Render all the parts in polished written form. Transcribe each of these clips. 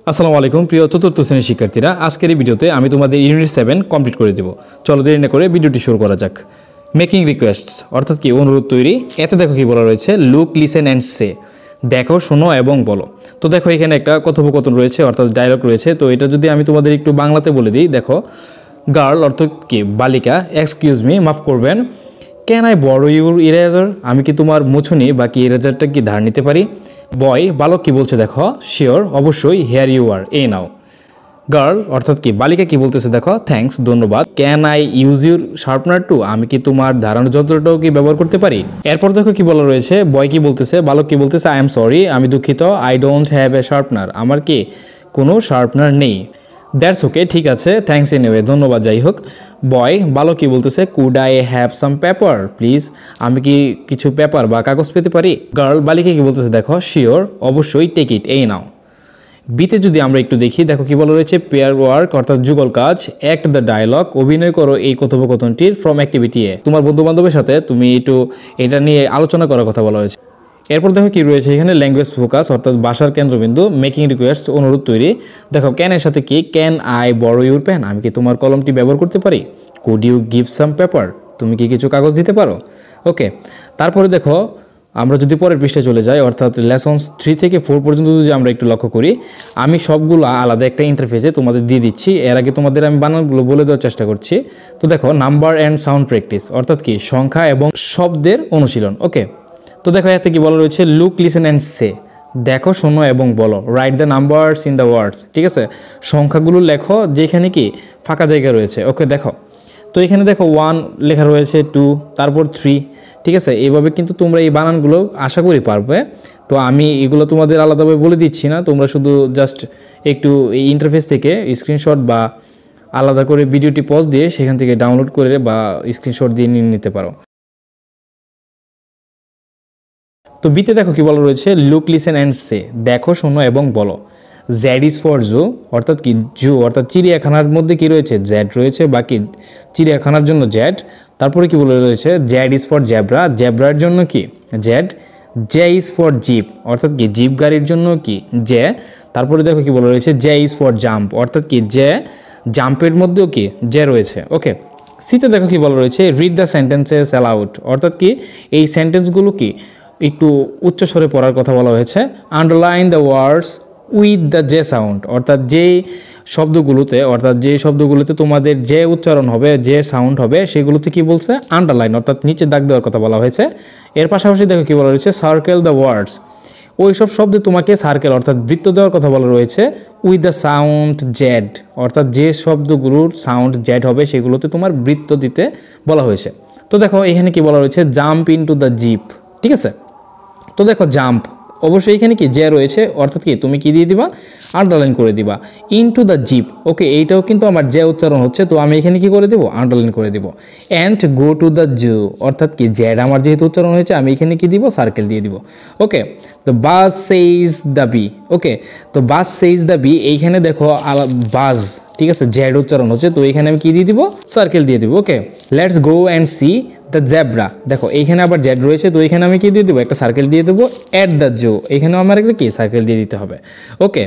আসসালামু আলাইকুম প্রিয় চতুর্থ শ্রেণীর শিক্ষার্থীরা, আজকের এই ভিডিওতে আমি তোমাদের ইউনিট 7 কমপ্লিট করে দেব। চলো দেরি না করে ভিডিওটি শুরু করা যাক। মেকিং রিকোয়েস্টস অর্থাৎ কি অনুরোধ তৈরি। এতে দেখো কি বলা রয়েছে, লুক, লিসেন অ্যান্ড সে, দেখো, শোনো এবং বলো। তো দেখো এখানে একটা কথোপকথন রয়েছে অর্থাৎ ডায়লগ রয়েছে। তো এটা যদি আমি তোমাদের একটু বাংলাতে বলে দিই, দেখো, গার্ল অর্থাৎ কি বালিকা, এক্সকিউজ মি, মাফ করবেন, can I borrow your eraser, আমি কি তোমার মুছুনি বা কি ইরেজারটা কি ধার নিতে পারি। বয় বালক কি বলছে দেখো, শিওর, অবশ্যই, হেয়ার ইউ আর, এই নাও। গার্ল অর্থাৎ কি বালিকা কি বলতেছে দেখো, থ্যাঙ্কস, ধন্যবাদ। Can I use your sharpener too, আমি কি তোমার ধারানোর যন্ত্রটাও কি ব্যবহার করতে পারি। এরপর দেখো কি বলা রয়েছে, বয় কি বলতেছে, বালক কি বলতেছে, আই এম সরি, আমি দুঃখিত, I don't have a sharpener, আমার কি কোনো শার্পনার নেই। দ্যাটস ওকে, ঠিক আছে, থ্যাঙ্কস এনিওয়ে, ধন্যবাদ যাই হোক। বয় বালক কি বলতেছে, could I have some paper please, আমি কি কিছু পেপার বা কাগজ পেতে পারি। গার্ল বালিকা কি বলতেছে দেখো, শিওর, অবশ্যই, টেক ইট, এই নাও। বিতে যদি আমরা একটু দেখি, দেখো কি বলা রয়েছে, পেয়ার ওয়ার্ক অর্থাৎ যুগল কাজ, অ্যাক্ট দ্য ডায়লগ, অভিনয় করো এই কথোপকথনটির, ফ্রম অ্যাক্টিভিটি এ, তোমার বন্ধু বান্ধবের সাথে তুমি একটু এটা নিয়ে আলোচনা করার কথা বলা হয়েছে। এরপর দেখো কি রয়েছে এখানে, ল্যাঙ্গুয়েজ ফোকাস অর্থাৎ ভাষার কেন্দ্রবিন্দু, মেকিং রিকোয়েস্ট অনুরোধ তৈরি। দেখো ক্যানের সাথে কি, can I borrow your pen, আমি কি তোমার কলমটি ব্যবহার করতে পারি। Could you give some paper, তুমি কি কিছু কাগজ দিতে পারো। ওকে, তারপরে দেখো আমরা যদি পরের পৃষ্ঠায় চলে যাই, অর্থাৎ লেসন্স 3 থেকে 4 পর্যন্ত যদি আমরা একটু লক্ষ্য করি, আমি সবগুলো আলাদা একটা ইন্টারফেসে তোমাদের দিয়ে দিচ্ছি। এর আগে তোমাদের আমি বানানগুলো বলে দেওয়ার চেষ্টা করছি। তো দেখো, নাম্বার অ্যান্ড সাউন্ড প্র্যাকটিস অর্থাৎ কি সংখ্যা এবং শব্দের অনুশীলন। ওকে, তো দেখো এতে কি বলা রয়েছে, লুক, লিসেন অ্যান্ড সে, দেখো, শোনো এবং বলো। Write the numbers in the words, ঠিক আছে, সংখ্যাগুলো লেখো যেখানে কি ফাঁকা জায়গা রয়েছে। ওকে, দেখো, তো এখানে দেখো 1 লেখা রয়েছে, 2, তারপর 3, ঠিক আছে। এইভাবে কিন্তু তোমরা এই বানানগুলো আশা করি পারবে। তো আমি এগুলো তোমাদের আলাদাভাবে বলে দিচ্ছি না, তোমরা শুধু জাস্ট একটু এই ইন্টারফেস থেকে স্ক্রিনশট বা আলাদা করে ভিডিওটি পজ দিয়ে সেখান থেকে ডাউনলোড করে বা স্ক্রিনশট দিয়ে নিয়ে নিতে পারো। তো বিতে দেখো কি বলা রয়েছে, লুক, লিসেন অ্যান্ড সে, দেখো, শোনো এবং বলো। জ্যাড ইজ ফর জু অর্থাৎ কি জু অর্থাৎ চিড়িয়াখানার মধ্যে কি রয়েছে, জ্যাড রয়েছে, বাকি চিড়িয়াখানার জন্য জ্যাড। তারপরে কি বলে রয়েছে, জ্যাড ইজ ফর জ্যাব্রা, জ্যাব্রার জন্য কি Z. Z is for zip অর্থাৎ কি জিপ গাড়ির জন্য কি জে। তারপরে দেখো কি বলা রয়েছে, জে ইজ ফর জাম্প অর্থাৎ কি জে, জাম্পের মধ্যেও কি জে রয়েছে। ওকে, সিতে দেখো কি বলা রয়েছে, রিড দ্য সেন্টেন্সেস অ্যালাউড অর্থাৎ কি এই সেন্টেন্সগুলো কি একটু উচ্চস্বরে পড়ার কথা বলা হয়েছে। Underline the words with the J sound অর্থাৎ যে শব্দগুলোতে তোমাদের যে উচ্চারণ হবে, যে সাউন্ড হবে, সেগুলোতে কি বলছে, আন্ডারলাইন অর্থাৎ নিচে দাগ দেওয়ার কথা বলা হয়েছে। এর পাশাপাশি দেখো কি বলা রয়েছে, সার্কেল দ্য ওয়ার্ডস, ওই সব শব্দে তোমাকে সার্কেল অর্থাৎ বৃত্ত দেওয়ার কথা বলা রয়েছে। উইথ দ্য সাউন্ড জেড অর্থাৎ যে শব্দগুলোর সাউন্ড জেড হবে সেগুলোতে তোমার বৃত্ত দিতে বলা হয়েছে। তো দেখো এখানে কি বলা রয়েছে, জাম্প ইনটু দ্য জিপ, ঠিক আছে। তো দেখো জাম্প অবশ্যই এখানে কি জে রয়েছে অর্থাৎ কি তুমি কি দিয়ে দিবা, আন্ডারলাইন করে দিবা। ইনটু দ্য জিপ, ওকে, এইটাও কিন্তু আমার জে উচ্চারণ হচ্ছে, তো আমি এখানে কি করে দেবো, আন্ডারলাইন করে দিব। And go to the zoo অর্থাৎ কি জেড আমার যেহেতু উচ্চারণ হয়েছে আমি এখানে কি দিব, সার্কেল দিয়ে দিব। ওকে, তো বাস সেইজ দ্য বি, ওকে, তো বাস সেইজ দ্য বি, এইখানে দেখো বাস, ঠিক আছে, জেড উচ্চারণ হচ্ছে, তো এখানে আমি কি দিয়ে দিব, সার্কেল দিয়ে দিব। Okay, let's go and see the zebra, দেখো এইখানে আবার জেড রয়েছে, তো এখানে আমি কি দিয়ে দেবো, একটা সার্কেল দিয়ে দেবো। অ্যাট দ্য জু, এখানেও আমার একটা কি সার্কেল দিয়ে দিতে হবে। ওকে,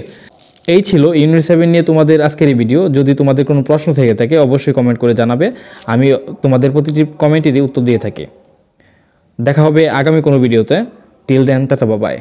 এই ছিল ইউনিট 7 নিয়ে তোমাদের আজকের এই ভিডিও। যদি তোমাদের কোনো প্রশ্ন থেকে থাকে অবশ্যই কমেন্ট করে জানাবে, আমি তোমাদের প্রতিটি কমেন্টেরই উত্তর দিয়ে থাকি। দেখা হবে আগামী কোনো ভিডিওতে। Till then, tata, bye by.